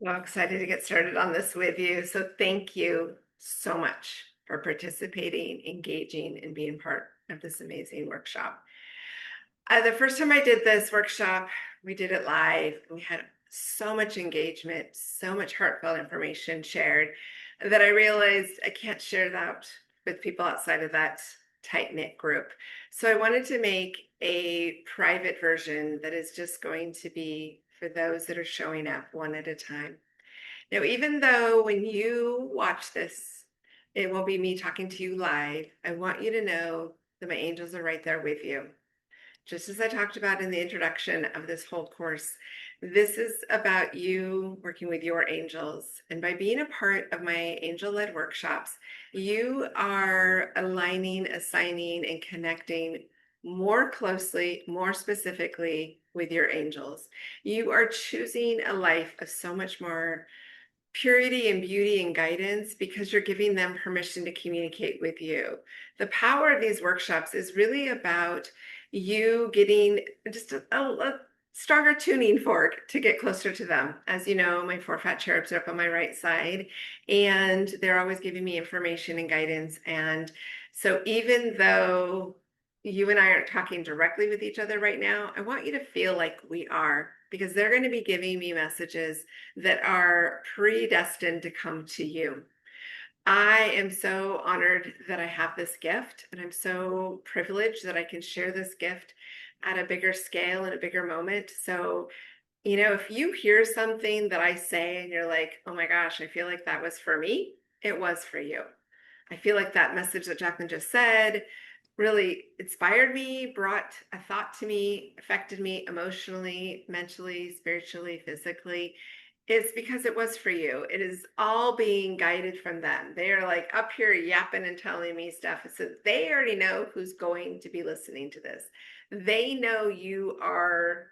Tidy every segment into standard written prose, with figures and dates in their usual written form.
Well, excited to get started on this with you. So thank you so much for participating, engaging, and being part of this amazing workshop. The first time I did this workshop, we did it live. We had so much engagement, so much heartfelt information shared that I realized I can't share that with people outside of that tight-knit group. So I wanted to make a private version that is just going to be for those that are showing up one at a time. Now, even though when you watch this, it will be me talking to you live, I want you to know that my angels are right there with you. Just as I talked about in the introduction of this whole course, this is about you working with your angels. And by being a part of my angel-led workshops, you are aligning, assigning, and connecting more closely, more specifically with your angels. You are choosing a life of so much more purity and beauty and guidance because you're giving them permission to communicate with you. The power of these workshops is really about you getting just a stronger tuning fork to get closer to them. As you know, my four fat cherubs are up on my right side, and they're always giving me information and guidance. And so even though you and I aren't talking directly with each other right now, I want you to feel like we are, because they're going to be giving me messages that are predestined to come to you. I am so honored that I have this gift, and I'm so privileged that I can share this gift at a bigger scale and a bigger moment. So, if you hear something that I say and you're like, oh my gosh, I feel like that was for me, it was for you. I feel like that message that Jacqueline just said really inspired me, brought a thought to me, affected me emotionally, mentally, spiritually, physically. It's because it was for you. It is all being guided from them. They are like up here yapping and telling me stuff. So they already know who's going to be listening to this. They know you are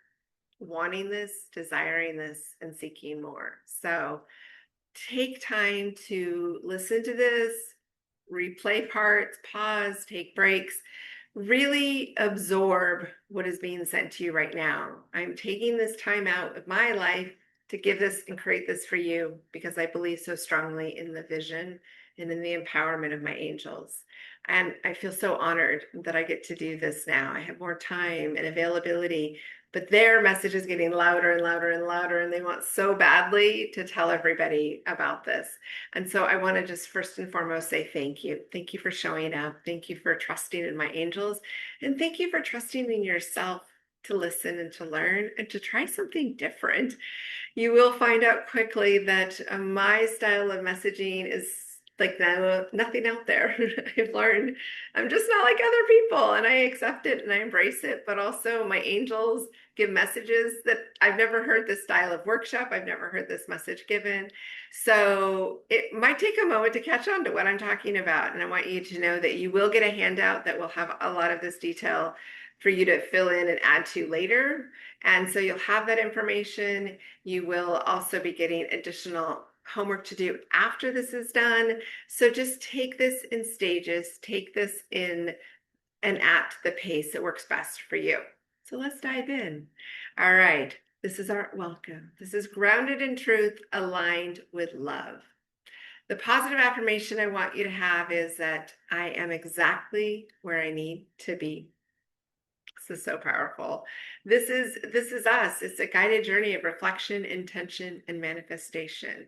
wanting this, desiring this, and seeking more. So take time to listen to this, replay parts, pause, take breaks, really absorb what is being sent to you right now. I'm taking this time out of my life to give this and create this for you because I believe so strongly in the vision and in the empowerment of my angels. And I feel so honored that I get to do this now. I have more time and availability, but their message is getting louder and louder and louder, and they want so badly to tell everybody about this. And so I want to just first and foremost say thank you. Thank you for showing up. Thank you for trusting in my angels. And thank you for trusting in yourself to listen and to learn and to try something different. You will find out quickly that my style of messaging is like nothing out there. I've learned I'm just not like other people, and I accept it and I embrace it. But also, my angels give messages that I've never heard this style of workshop. I've never heard this message given. So it might take a moment to catch on to what I'm talking about. And I want you to know that you will get a handout that will have a lot of this detail for you to fill in and add to later. And so you'll have that information. You will also be getting additional homework to do after this is done. So just take this in stages, take this in and at the pace that works best for you. So let's dive in. All right. This is our welcome. This is grounded in truth, aligned with love. The positive affirmation I want you to have is that I am exactly where I need to be. This is so powerful. This is us. It's a guided journey of reflection, intention, and manifestation.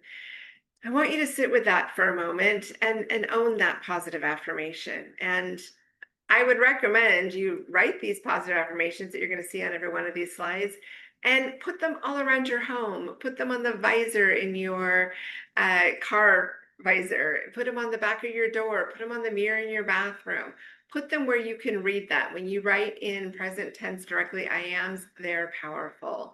I want you to sit with that for a moment and own that positive affirmation. And I would recommend you write these positive affirmations that you're going to see on every one of these slides and put them all around your home. Put them on the visor in your car visor. Put them on the back of your door. Put them on the mirror in your bathroom. Put them where you can read that. When you write in present tense directly, I ams, they're powerful.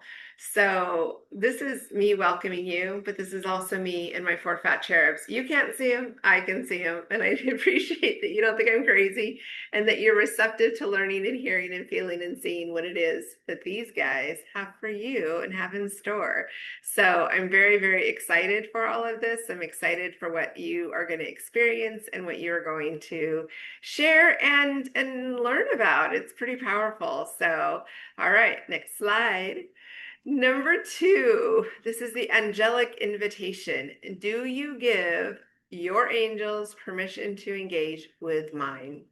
So this is me welcoming you, but this is also me and my four fat cherubs. You can't see them, I can see them. And I appreciate that you don't think I'm crazy and that you're receptive to learning and hearing and feeling and seeing what it is that these guys have for you and have in store. So I'm very, very excited for all of this. I'm excited for what you are going to experience and what you're going to share and learn about. It's pretty powerful. So, all right, next slide. Number 2, this is the angelic invitation. Do you give your angels permission to engage with mine?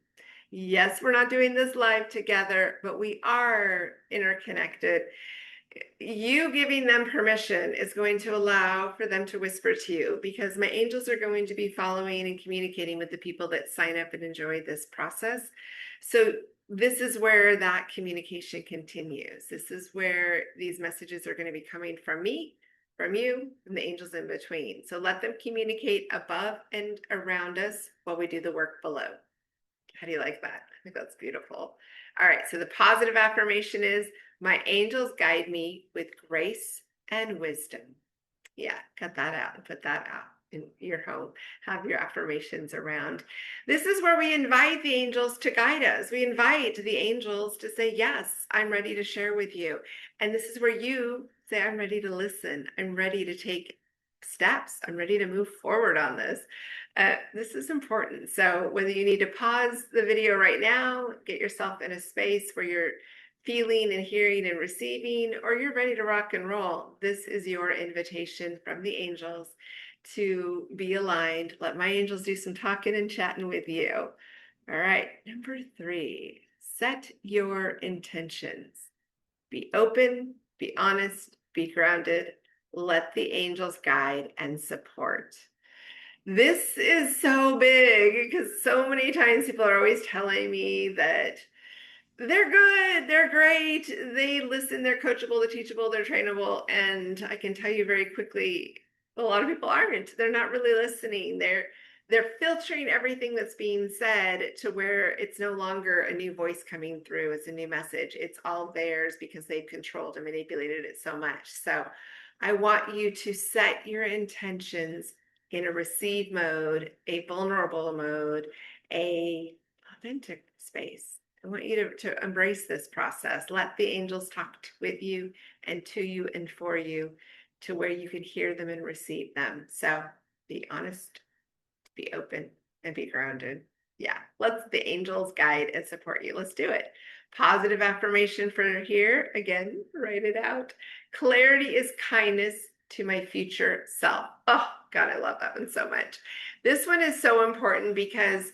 Yes, we're not doing this live together, but we are interconnected. You giving them permission is going to allow for them to whisper to you, because my angels are going to be following and communicating with the people that sign up and enjoy this process. So this is where that communication continues. This is where these messages are going to be coming from me, from you, and the angels in between. So let them communicate above and around us while we do the work below. How do you like that? I think that's beautiful. All right, so the positive affirmation is, my angels guide me with grace and wisdom. Yeah, cut that out and put that out in your home. Have your affirmations around. This is where we invite the angels to guide us. We invite the angels to say, yes, I'm ready to share with you. And this is where you say, I'm ready to listen. I'm ready to take steps. I'm ready to move forward on this. This is important. So whether you need to pause the video right now, get yourself in a space where you're feeling and hearing and receiving, or you're ready to rock and roll, this is your invitation from the angels to be aligned. Let my angels do some talking and chatting with you. All right, number 3, set your intentions. Be open, be honest, be grounded. Let the angels guide and support. This is so big, because so many times people are always telling me that they're good, they're great, they listen, they're coachable, they're teachable, they're trainable. And I can tell you very quickly, a lot of people aren't. They're not really listening. They're filtering everything that's being said to where it's no longer a new voice coming through. It's a new message. It's all theirs because they've controlled and manipulated it so much. So I want you to set your intentions in a receive mode, a vulnerable mode, a authentic space. I want you to embrace this process. Let the angels talk with you and to you and for you, to where you can hear them and receive them. So be honest, be open, and be grounded. Yeah, let the angels guide and support you. Let's do it. Positive affirmation for here. Again, write it out. Clarity is kindness to my future self. Oh, God, I love that one so much. This one is so important because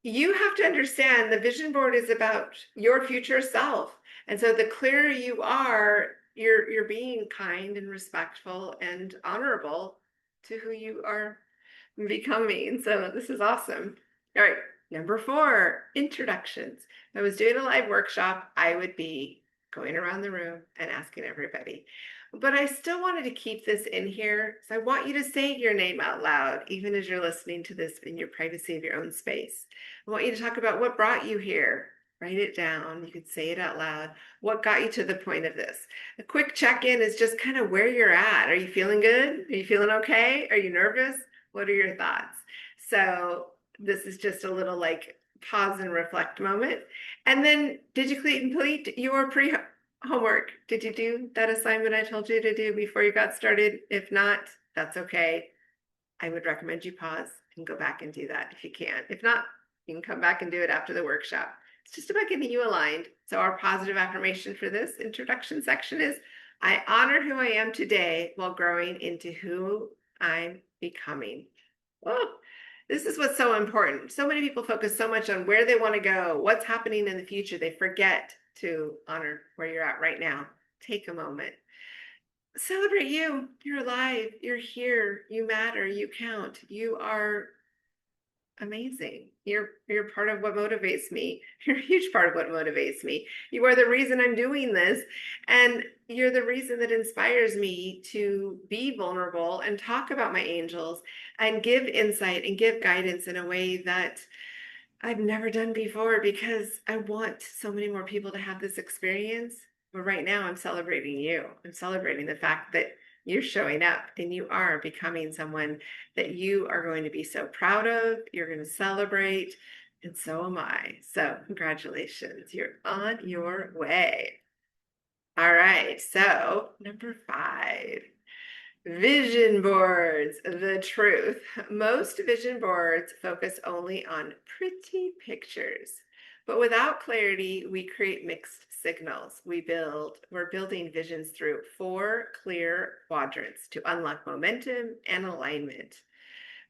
you have to understand the vision board is about your future self. And so the clearer you are, you're being kind and respectful and honorable to who you are becoming. So this is awesome. All right, number 4, introductions. If I was doing a live workshop, I would be going around the room and asking everybody. But I still wanted to keep this in here. So I want you to say your name out loud, even as you're listening to this in your privacy of your own space. I want you to talk about what brought you here. Write it down. You could say it out loud. What got you to the point of this? A quick check-in is just kind of where you're at. Are you feeling good? Are you feeling okay? Are you nervous? What are your thoughts? So this is just a little like pause and reflect moment. And then did you complete your homework? Did you do that assignment I told you to do before you got started? If not, that's okay. I would recommend you pause and go back and do that if you can. If not, you can come back and do it after the workshop. It's just about getting you aligned. So our positive affirmation for this introduction section is, I honor who I am today while growing into who I'm becoming. Oh, this is what's so important. So many people focus so much on where they want to go, what's happening in the future. They forget to honor where you're at right now. Take a moment. Celebrate you. You're alive. You're here. You matter. You count. You are amazing. You're part of what motivates me. You're a huge part of what motivates me. You are the reason I'm doing this. And you're the reason that inspires me to be vulnerable and talk about my angels and give insight and give guidance in a way that I've never done before, because I want so many more people to have this experience. But right now I'm celebrating you. I'm celebrating the fact that you're showing up and you are becoming someone that you are going to be so proud of. You're going to celebrate, and so am I. So congratulations, you're on your way. All right, so number 5, vision boards, the truth. Most vision boards focus only on pretty pictures, but without clarity, we create mixed signals. We're building visions through 4 clear quadrants to unlock momentum and alignment.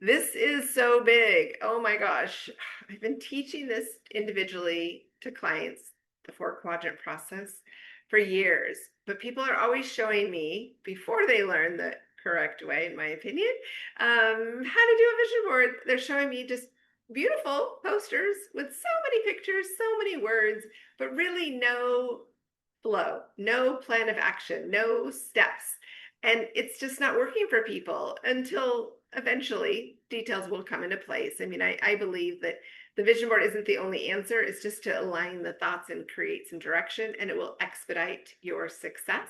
This is so big. Oh my gosh. I've been teaching this individually to clients, the 4 quadrant process, for years. But people are always showing me, before they learn the correct way, in my opinion, how to do a vision board. They're showing me just beautiful posters with so many pictures, so many words, but really no flow, no plan of action, no steps. And it's just not working for people until eventually details will come into place. I mean, I believe that the vision board isn't the only answer. It's just to align the thoughts and create some direction, and it will expedite your success.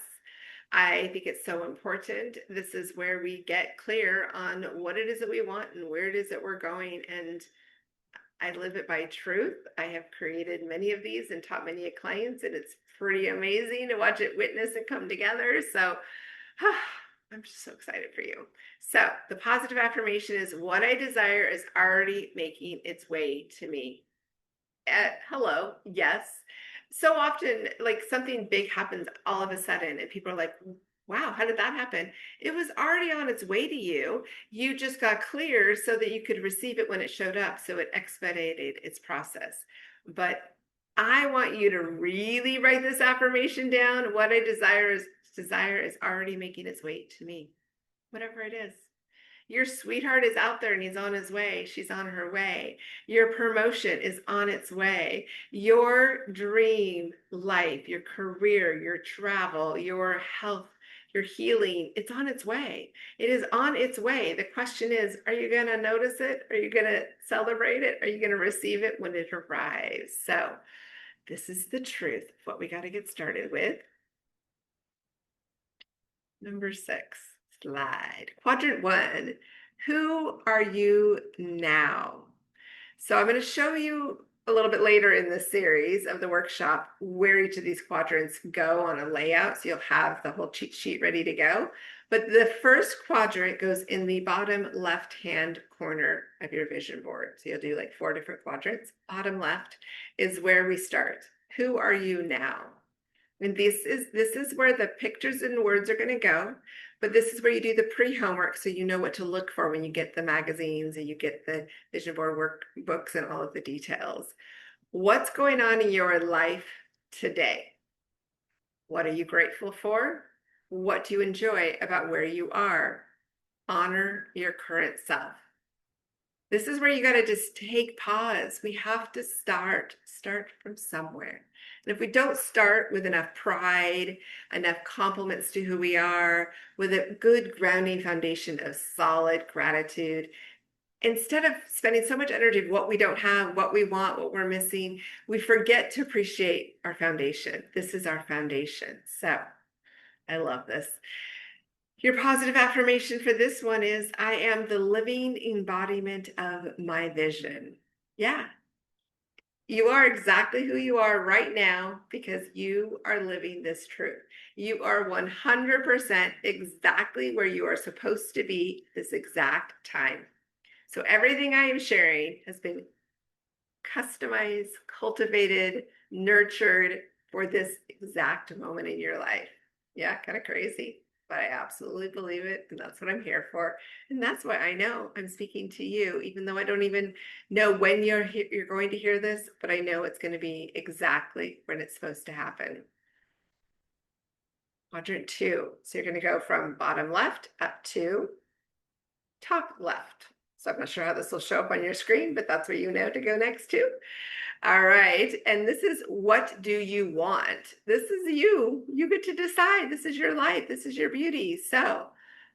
I think it's so important. This is where we get clear on what it is that we want and where it is that we're going. And I live it by truth. I have created many of these and taught many clients, and it's pretty amazing to watch it witness and come together. So I'm just so excited for you. So the positive affirmation is, what I desire is already making its way to me. Hello, yes. So often, like, something big happens all of a sudden, and people are like, wow, how did that happen? It was already on its way to you. You just got clear so that you could receive it when it showed up. So it expedited its process. But I want you to really write this affirmation down. What I desire is already making its way to me, whatever it is. Your sweetheart is out there and he's on his way. She's on her way. Your promotion is on its way. Your dream life, your career, your travel, your health, your healing, it's on its way. It is on its way. The question is, are you going to notice it? Are you going to celebrate it? Are you going to receive it when it arrives? So this is the truth of what we got to get started with. Number 6, slide. Quadrant 1, who are you now? So I'm going to show you a little bit later in the series of the workshop where each of these quadrants go on a layout. So you'll have the whole cheat sheet ready to go. But the first quadrant goes in the bottom left-hand corner of your vision board. So you'll do like 4 different quadrants. Bottom left is where we start. Who are you now? And this is where the pictures and words are going to go, but this is where you do the pre-homework so you know what to look for when you get the magazines and you get the vision board workbooks and all of the details. What's going on in your life today? What are you grateful for? What do you enjoy about where you are? Honor your current self. This is where you got to just take pause. We have to start from somewhere. And if we don't start with enough pride, enough compliments to who we are, with a good grounding foundation of solid gratitude, instead of spending so much energy of what we don't have, what we want, what we're missing, we forget to appreciate our foundation. This is our foundation. So I love this. Your positive affirmation for this one is, I am the living embodiment of my vision. Yeah. You are exactly who you are right now because you are living this truth. You are 100% exactly where you are supposed to be this exact time. So everything I am sharing has been customized, cultivated, nurtured for this exact moment in your life. Yeah, kind of crazy, but I absolutely believe it, and that's what I'm here for. And that's why I know I'm speaking to you, even though I don't even know when you're going to hear this, but I know it's going to be exactly when it's supposed to happen. Quadrant 2. So you're going to go from bottom left up to top left. So I'm not sure how this will show up on your screen, but that's where you know to go next to. All right. And this is, what do you want? This is you. You get to decide. This is your life. This is your beauty. So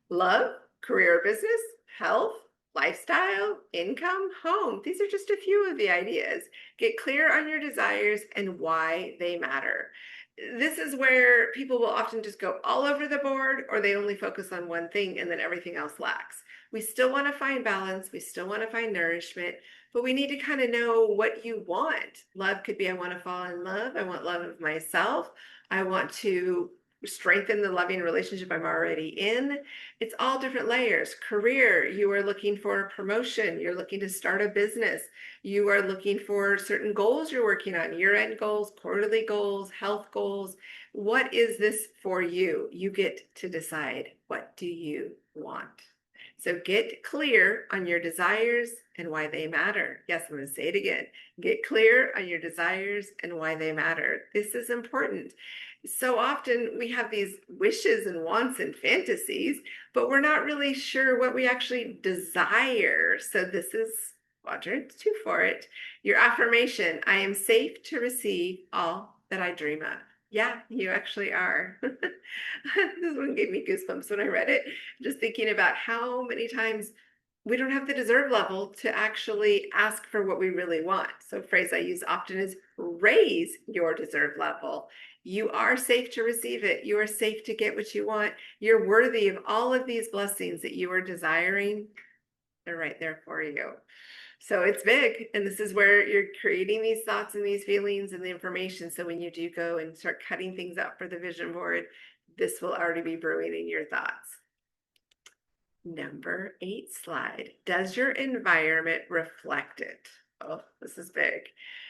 love, career, business, health, lifestyle, income, home. These are just a few of the ideas. Get clear on your desires and why they matter. This is where people will often just go all over the board, or they only focus on one thing and then everything else lacks. We still want to find balance. We still want to find nourishment, but we need to kind of know what you want. Love could be, I want to fall in love. I want love of myself. I want to strengthen the loving relationship I'm already in. It's all different layers. Career, you are looking for a promotion. You're looking to start a business. You are looking for certain goals you're working on, year-end goals, quarterly goals, health goals. What is this for you? You get to decide. What do you want? So get clear on your desires and why they matter. Yes, I'm going to say it again. Get clear on your desires and why they matter. This is important. So often we have these wishes and wants and fantasies, but we're not really sure what we actually desire. So this is quadrant 2 for it. Your affirmation: I am safe to receive all that I dream of. Yeah, you actually are. This one gave me goosebumps when I read it. Just thinking about how many times we don't have the deserve level to actually ask for what we really want. So a phrase I use often is raise your deserve level. You are safe to receive it. You are safe to get what you want. You're worthy of all of these blessings that you are desiring. They're right there for you. So it's big. And this is where you're creating these thoughts and these feelings and the information. So when you do go and start cutting things out for the vision board, this will already be brewing in your thoughts. Number 8 slide. Does your environment reflect it? Oh, this is big.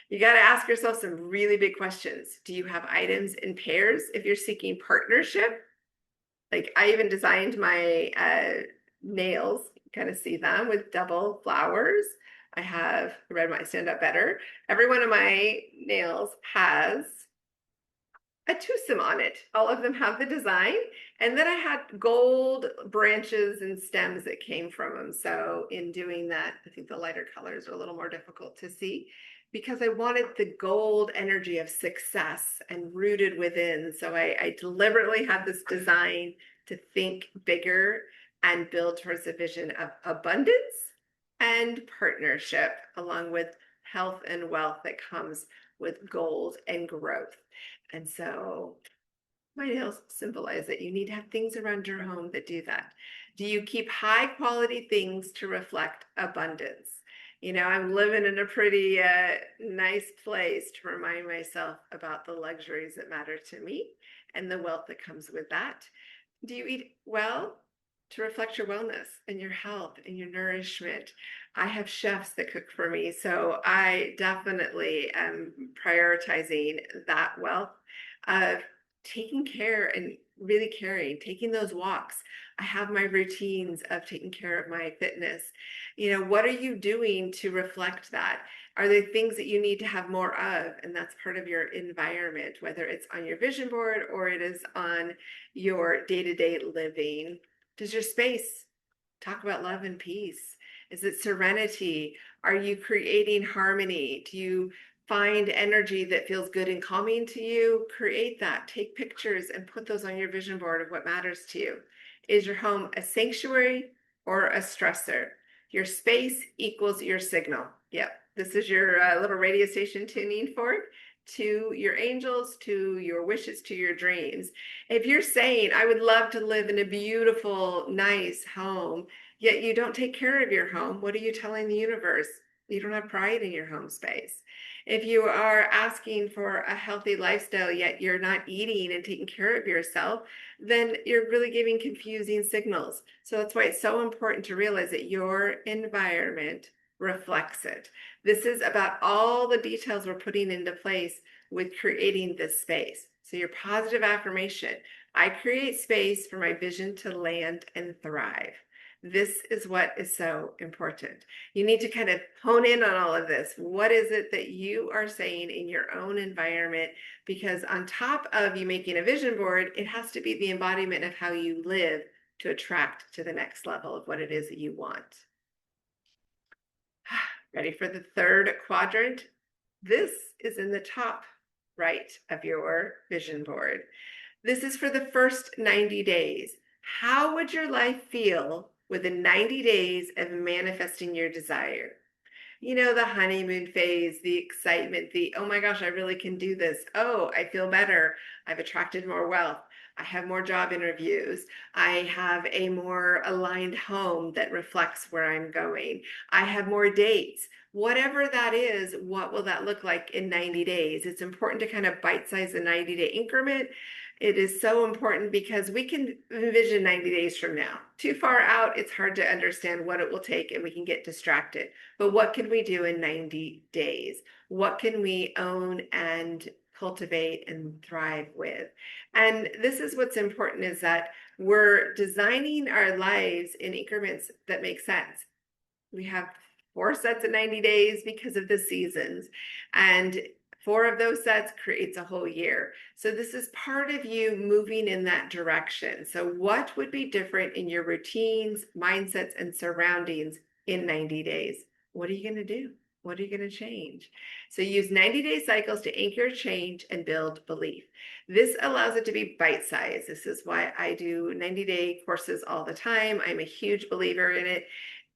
You got to ask yourself some really big questions. Do you have items in pairs if you're seeking partnership? Like I even designed my nails, you kind of see them with double flowers. I have red might stand up better. Every one of my nails has a twosome on it. All of them have the design. And then I had gold branches and stems that came from them. So in doing that, I think the lighter colors are a little more difficult to see because I wanted the gold energy of success and rooted within. So I deliberately had this design to think bigger and build towards a vision of abundance and partnership, along with health and wealth that comes with gold and growth. And so my nails symbolize that you need to have things around your home that do that. Do you keep high quality things to reflect abundance? You know, I'm living in a pretty nice place to remind myself about the luxuries that matter to me and the wealth that comes with that. Do you eat well to reflect your wellness and your health and your nourishment? I have chefs that cook for me, so I definitely am prioritizing that wealth of taking care and really caring, taking those walks. I have my routines of taking care of my fitness. You know, what are you doing to reflect that? Are there things that you need to have more of? And that's part of your environment, whether it's on your vision board or it is on your day-to-day living. Does your space talk about love and peace? Is it serenity? Are you creating harmony? Do you find energy that feels good and calming to you? Create that. Take pictures and put those on your vision board of what matters to you. Is your home a sanctuary or a stressor? Your space equals your signal. Yep. This is your little radio station tuning fork to your angels, to your wishes, to your dreams. If you're saying, I would love to live in a beautiful, nice home, yet you don't take care of your home, what are you telling the universe? You don't have pride in your home space. If you are asking for a healthy lifestyle, yet you're not eating and taking care of yourself, then you're really giving confusing signals. So that's why it's so important to realize that your environment reflects it. This is about all the details we're putting into place with creating this space. So your positive affirmation: I create space for my vision to land and thrive. This is what is so important. You need to kind of hone in on all of this. What is it that you are saying in your own environment? Because on top of you making a vision board, it has to be the embodiment of how you live to attract to the next level of what it is that you want. Ready for the third quadrant? This is in the top right of your vision board. This is for the first 90 days. How would your life feel within 90 days of manifesting your desire? You know, the honeymoon phase, the excitement, the, oh my gosh, I really can do this. Oh, I feel better. I've attracted more wealth. I have more job interviews. I have a more aligned home that reflects where I'm going. I have more dates. Whatever that is, what will that look like in 90 days? It's important to kind of bite-size the 90-day increment. It is so important because we can envision 90 days from now. Too far out, it's hard to understand what it will take and we can get distracted. But what can we do in 90 days? What can we own and cultivate and thrive with? And this is what's important, is that we're designing our lives in increments that make sense. We have 4 sets of 90 days because of the seasons, and 4 of those sets creates a whole year. So this is part of you moving in that direction. So what would be different in your routines, mindsets, and surroundings in 90 days? What are you going to do? What are you going to change? So use 90-day cycles to anchor change and build belief. This allows it to be bite-sized. This is why I do 90-day courses all the time. I'm a huge believer in it.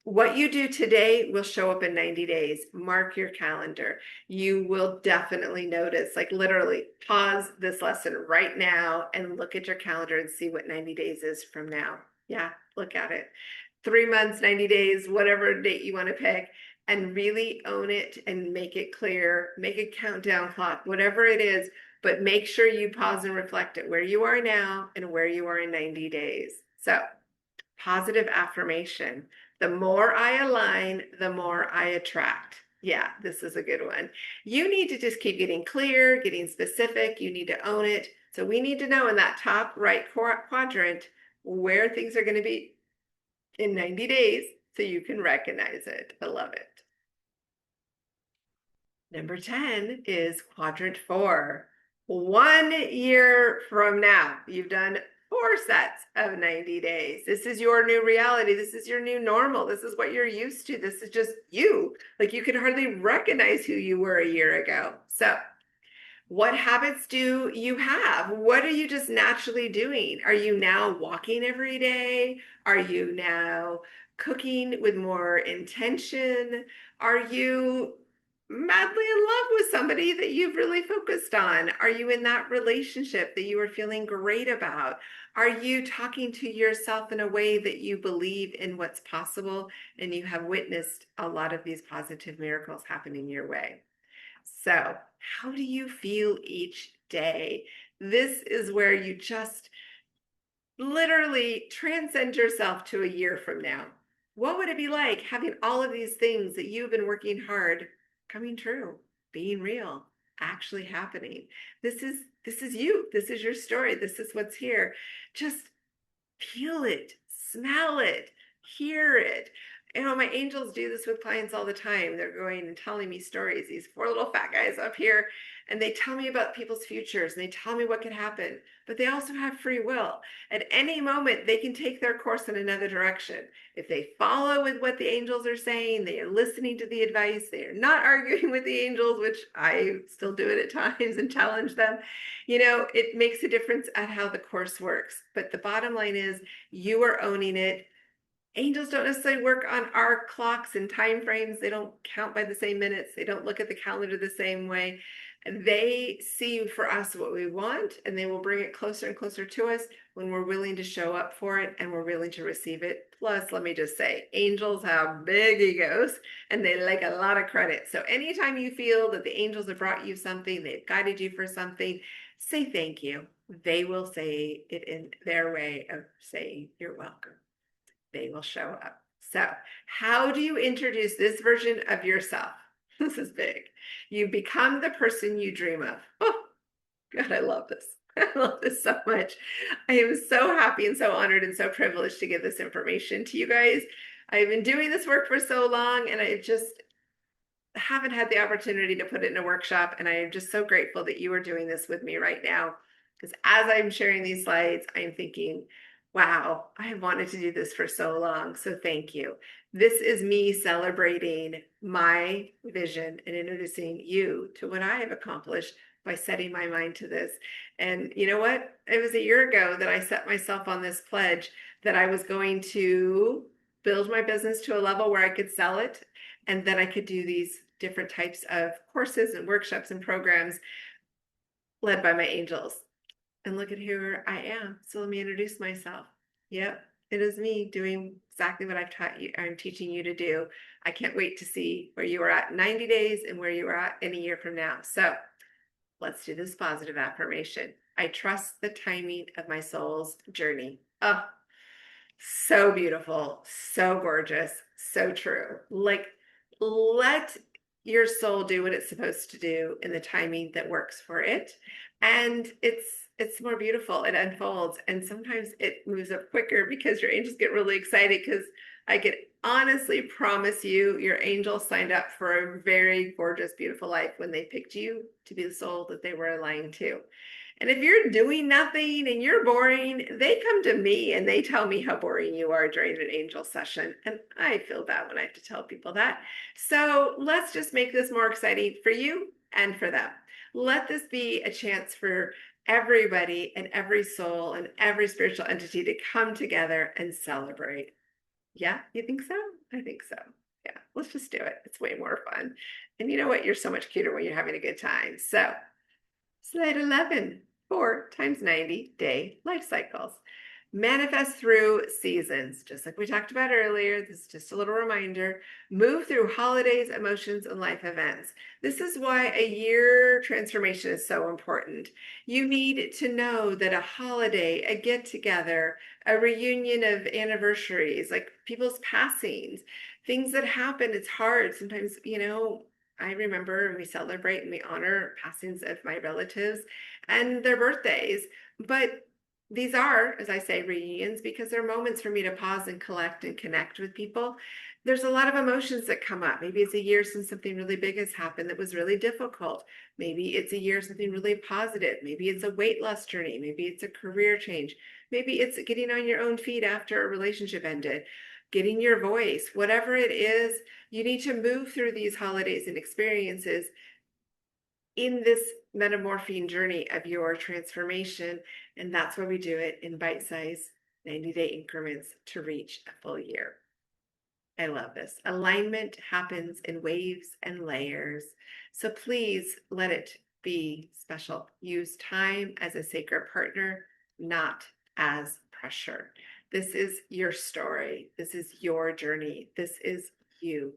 What you do today will show up in 90 days. Mark your calendar. You will definitely notice, like literally pause this lesson right now and look at your calendar and see what 90 days is from now. Yeah, look at it. 3 months, 90 days, whatever date you want to pick, and really own it and make it clear. Make a countdown clock, whatever it is, but make sure you pause and reflect at where you are now and where you are in 90 days. So, positive affirmation. The more I align, the more I attract. Yeah, this is a good one. You need to just keep getting clear, getting specific. You need to own it. So we need to know in that top right quadrant where things are going to be in 90 days so you can recognize it. I love it. Number 10 is quadrant 4. 1 year from now, you've done 4 sets of 90 days. This is your new reality. This is your new normal. This is what you're used to. This is just you. Like you can hardly recognize who you were a year ago. So, what habits do you have? What are you just naturally doing? Are you now walking every day? Are you now cooking with more intention? Are you madly in love with somebody that you've really focused on? Are you in that relationship that you are feeling great about? Are you talking to yourself in a way that you believe in what's possible and you have witnessed a lot of these positive miracles happening your way? So, how do you feel each day? This is where you just literally transcend yourself to a year from now. What would it be like having all of these things that you've been working hard coming true, being real, actually happening? This is you. This is your story. This is what's here. Just feel it, smell it, hear it. You know, my angels do this with clients all the time. They're going and telling me stories, these 4 little fat guys up here, and they tell me about people's futures and they tell me what could happen, but they also have free will. At any moment, they can take their course in another direction. If they follow with what the angels are saying, they are listening to the advice, they are not arguing with the angels, which I still do it at times and challenge them. You know, it makes a difference at how the course works. But the bottom line is you are owning it. Angels don't necessarily work on our clocks and time frames. They don't count by the same minutes. They don't look at the calendar the same way. They see for us what we want, and they will bring it closer and closer to us when we're willing to show up for it and we're willing to receive it. Plus, let me just say, angels have big egos and they like a lot of credit. So anytime you feel that the angels have brought you something, they've guided you for something, say thank you. They will say it in their way of saying you're welcome. They will show up. So, how do you introduce this version of yourself? This is big. You become the person you dream of. Oh, God, I love this. I love this so much. I am so happy and so honored and so privileged to give this information to you guys. I've been doing this work for so long, and I just haven't had the opportunity to put it in a workshop. And I am just so grateful that you are doing this with me right now. Because as I'm sharing these slides, I'm thinking, wow, I have wanted to do this for so long. So thank you. This is me celebrating my vision and introducing you to what I have accomplished by setting my mind to this. And you know what? It was a year ago that I set myself on this pledge that I was going to build my business to a level where I could sell it, and then I could do these different types of courses and workshops and programs led by my angels. And look at who I am. So let me introduce myself. Yep, it is me doing exactly what I'm teaching you to do. I can't wait to see where you are at 90 days and where you are at in a year from now. So let's do this positive affirmation. I trust the timing of my soul's journey. Oh, so beautiful, so gorgeous, so true. Like, let your soul do what it's supposed to do in the timing that works for it. And it's more beautiful. It unfolds. And sometimes it moves up quicker because your angels get really excited because I can honestly promise you your angel signed up for a very gorgeous, beautiful life when they picked you to be the soul that they were aligned to. And if you're doing nothing and you're boring, they come to me and they tell me how boring you are during an angel session. And I feel bad when I have to tell people that. So let's just make this more exciting for you and for them. Let this be a chance for everybody and every soul and every spiritual entity to come together and celebrate. Yeah, you think so? I think so. Yeah, let's just do it. It's way more fun. And you know what? You're so much cuter when you're having a good time. So, slide 11, 4 times 90-day life cycles. Manifest through seasons, just like we talked about earlier. This is just a little reminder. Move through holidays, emotions, and life events. This is why a year transformation is so important. You need to know that a holiday, a get together, a reunion of anniversaries, like people's passings, things that happen, it's hard. Sometimes, I remember we celebrate and we honor passings of my relatives and their birthdays, but these are, as I say, reunions because they're moments for me to pause and collect and connect with people. There's a lot of emotions that come up. Maybe it's a year since something really big has happened that was really difficult. Maybe it's a year something really positive. Maybe it's a weight loss journey. Maybe it's a career change. Maybe it's getting on your own feet after a relationship ended, getting your voice, whatever it is. You need to move through these holidays and experiences in this metamorphing journey of your transformation. And that's why we do it in bite-sized 90-day increments to reach a full year. I love this. Alignment happens in waves and layers. So please let it be special. Use time as a sacred partner, not as pressure. This is your story. This is your journey. This is you.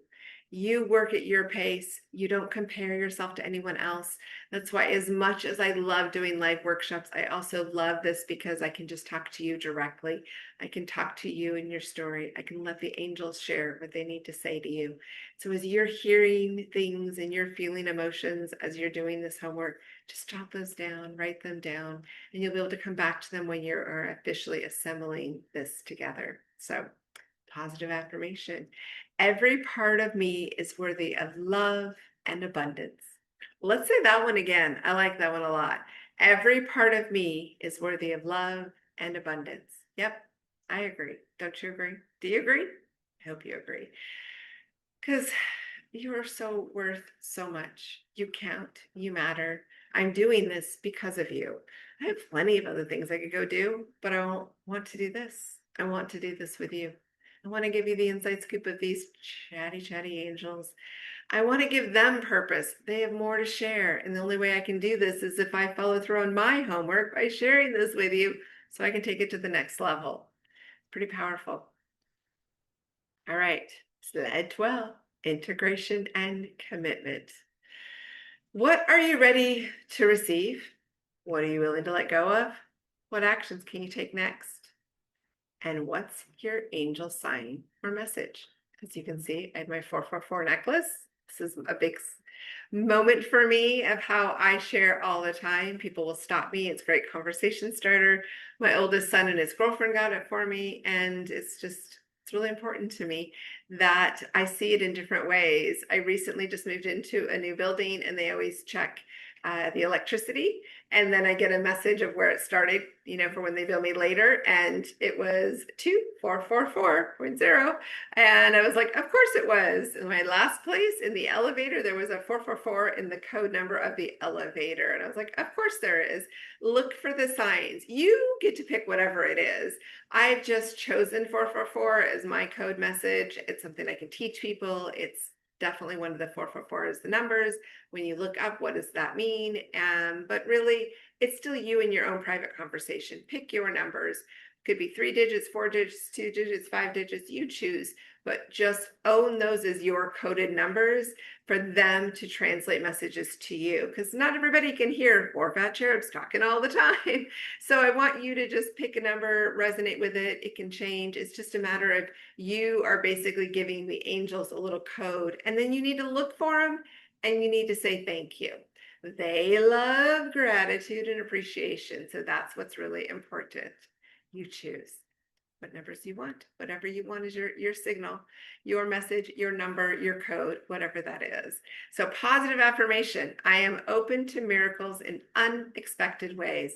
You work at your pace. You don't compare yourself to anyone else. That's why, as much as I love doing live workshops, I also love this because I can just talk to you directly. I can talk to you in your story. I can let the angels share what they need to say to you. So as you're hearing things and you're feeling emotions as you're doing this homework, just jot those down, write them down, and you'll be able to come back to them when you're officially assembling this together. So, positive affirmation. Every part of me is worthy of love and abundance. Let's say that one again. I like that one a lot. Every part of me is worthy of love and abundance. Yep, I agree. Don't you agree? Do you agree? I hope you agree. Because you are so worth so much. You count. You matter. I'm doing this because of you. I have plenty of other things I could go do, but I don't want to do this. I want to do this with you. I want to give you the inside scoop of these chatty angels. I want to give them purpose. They have more to share. And the only way I can do this is if I follow through on my homework by sharing this with you so I can take it to the next level. Pretty powerful. All right, slide 12, integration and commitment. What are you ready to receive? What are you willing to let go of? What actions can you take next? And what's your angel sign or message? As you can see, I have my 444 necklace. This is a big moment for me of how I share all the time. People will stop me. It's a great conversation starter. My oldest son and his girlfriend got it for me. And it's really important to me that I see it in different ways. I recently just moved into a new building and they always check the electricity. And then I get a message of where it started, for when they bill me later. And it was 2444.0. And I was like, of course it was. In my last place in the elevator, there was a 444 in the code number of the elevator. And I was like, of course there is. Look for the signs. You get to pick whatever it is. I've just chosen 444 as my code message. It's something I can teach people. It's definitely one of the 444 is the numbers. When you look up, what does that mean? But really, it's still you in your own private conversation. Pick your numbers. Could be 3 digits, 4 digits, 2 digits, 5 digits, you choose, but just own those as your coded numbers for them to translate messages to you, because not everybody can hear four fat cherubs talking all the time. So I want you to just pick a number, resonate with it. It can change. It's just a matter of you are basically giving the angels a little code, and then you need to look for them and you need to say thank you. They love gratitude and appreciation. So that's what's really important. You choose what numbers you want. Whatever you want is your signal, your message, your number, your code, whatever that is. So positive affirmation. I am open to miracles in unexpected ways.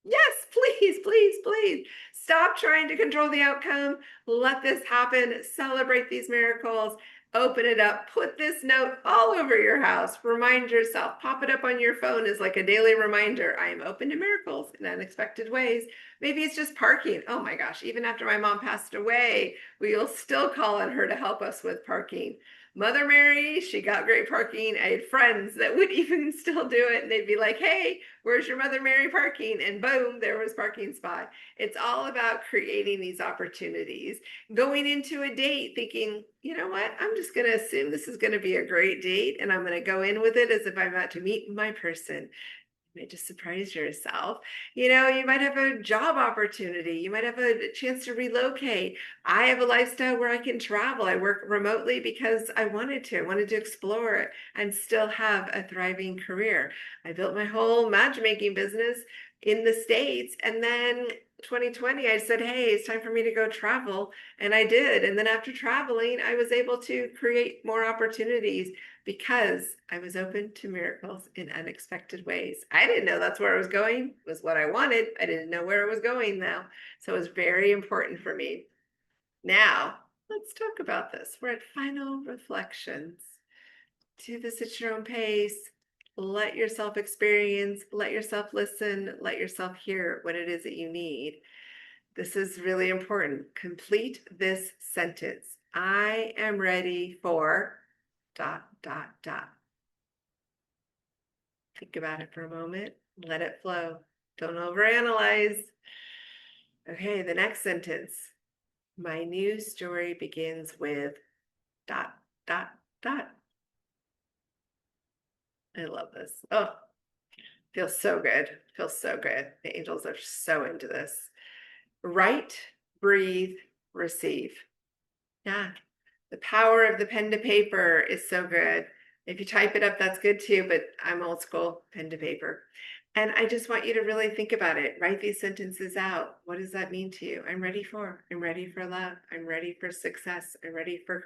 Yes, please, please, please. Stop trying to control the outcome. Let this happen. Celebrate these miracles. Open it up. Put this note all over your house. Remind yourself. Pop it up on your phone as like a daily reminder. I am open to miracles in unexpected ways. Maybe it's just parking. Oh my gosh, even after my mom passed away, we'll still call on her to help us with parking. Mother Mary, she got great parking. I had friends that would even still do it. And they'd be like, hey, where's your Mother Mary parking? And boom, there was parking spot. It's all about creating these opportunities. Going into a date thinking, you know what? I'm just going to assume this is going to be a great date. And I'm going to go in with it as if I'm about to meet my person. You might just surprise yourself. You know, you might have a job opportunity. You might have a chance to relocate. I have a lifestyle where I can travel. I work remotely because I wanted to. I wanted to explore it and still have a thriving career. I built my whole matchmaking business in the States. And then 2020, I said, hey, it's time for me to go travel. And I did. And then after traveling, I was able to create more opportunities because I was open to miracles in unexpected ways. I didn't know that's where I was going. It was what I wanted. I didn't know where I was going though. So it was very important for me. Now, let's talk about this. We're at final reflections. Do this at your own pace. Let yourself experience, let yourself listen, let yourself hear what it is that you need. This is really important. Complete this sentence. I am ready for ... Think about it for a moment. Let it flow. Don't overanalyze. Okay, the next sentence. My new story begins with ... I love this. Oh, feels so good. Feels so good. The angels are so into this. Write, breathe, receive. Yeah. The power of the pen to paper is so good. If you type it up, that's good too, but I'm old school, pen to paper. And I just want you to really think about it. Write these sentences out. What does that mean to you? I'm ready for love. I'm ready for success. I'm ready for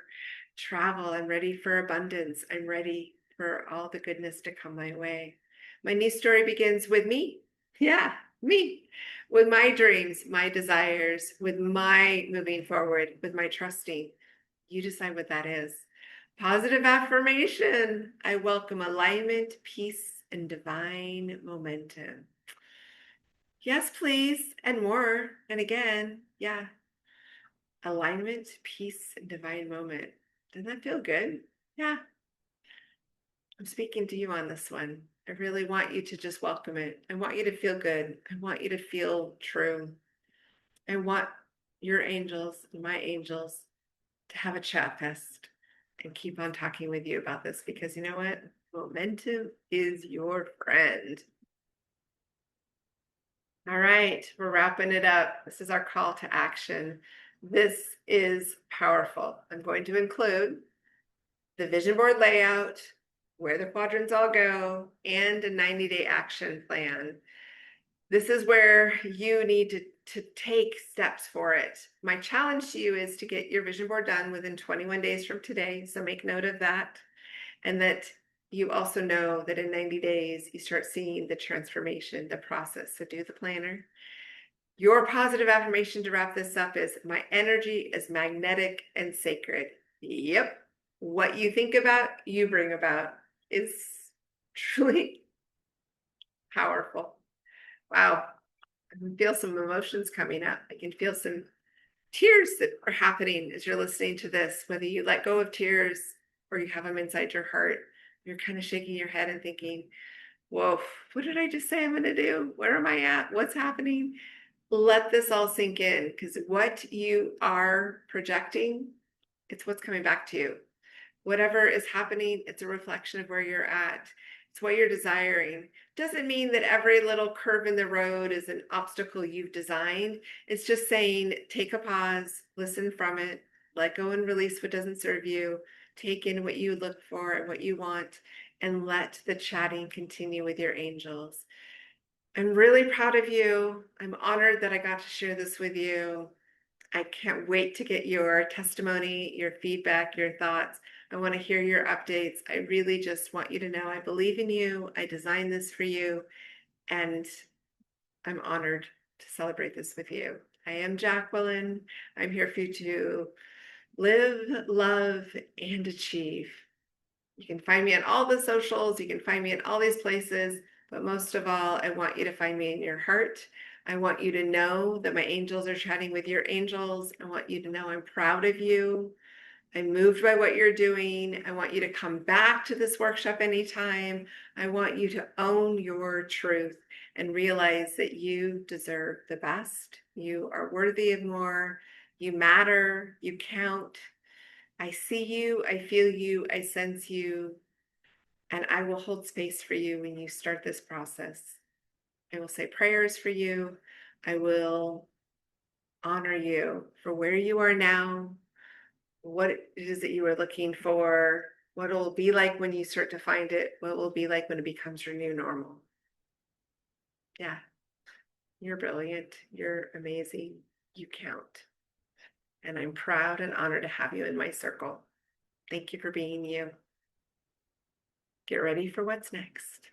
travel. I'm ready for abundance. I'm ready for all the goodness to come my way. My new story begins with me. Yeah, me. With my dreams, my desires, with my moving forward, with my trusting. You decide what that is. Positive affirmation. I welcome alignment, peace, and divine momentum. Yes, please, and more. And again, yeah. Alignment, peace, and divine moment. Doesn't that feel good? Yeah. I'm speaking to you on this one. I really want you to just welcome it. I want you to feel good. I want you to feel true. I want your angels and my angels to have a chat fest and keep on talking with you about this, because you know what? Momentum is your friend. All right, we're wrapping it up. This is our call to action. This is powerful. I'm going to include the vision board layout, where the quadrants all go, and a 90-day action plan. This is where you need to take steps for it. My challenge to you is to get your vision board done within 21 days from today. So make note of that. And that you also know that in 90 days, you start seeing the transformation, the process. So do the planner. Your positive affirmation to wrap this up is, my energy is magnetic and sacred. Yep. What you think about, you bring about. Is truly powerful. Wow. I can feel some emotions coming up. I can feel some tears that are happening as you're listening to this, whether you let go of tears or you have them inside your heart. You're kind of shaking your head and thinking, whoa, what did I just say I'm going to do? Where am I at? What's happening? let this all sink in, because what you are projecting, it's what's coming back to you. Whatever is happening, it's a reflection of where you're at. It's what you're desiring. Doesn't mean that every little curve in the road is an obstacle you've designed. It's just saying, take a pause, listen from it, let go and release what doesn't serve you, take in what you look for and what you want, and let the chatting continue with your angels. I'm really proud of you. I'm honored that I got to share this with you. I can't wait to get your testimony, your feedback, your thoughts. I want to hear your updates. I really just want you to know I believe in you. I designed this for you, and I'm honored to celebrate this with you. I am Jacqueline. I'm here for you to live, love, and achieve. You can find me on all the socials. You can find me in all these places. But most of all, I want you to find me in your heart. I want you to know that my angels are chatting with your angels. I want you to know I'm proud of you. I'm moved by what you're doing. I want you to come back to this workshop anytime. I want you to own your truth and realize that you deserve the best. You are worthy of more. You matter. You count. I see you. I feel you. I sense you. And I will hold space for you when you start this process. I will say prayers for you. I will honor you for where you are now, what it is that you are looking for, what it will be like when you start to find it, what it will be like when it becomes your new normal. Yeah, you're brilliant. You're amazing. You count. And I'm proud and honored to have you in my circle. Thank you for being you. Get ready for what's next.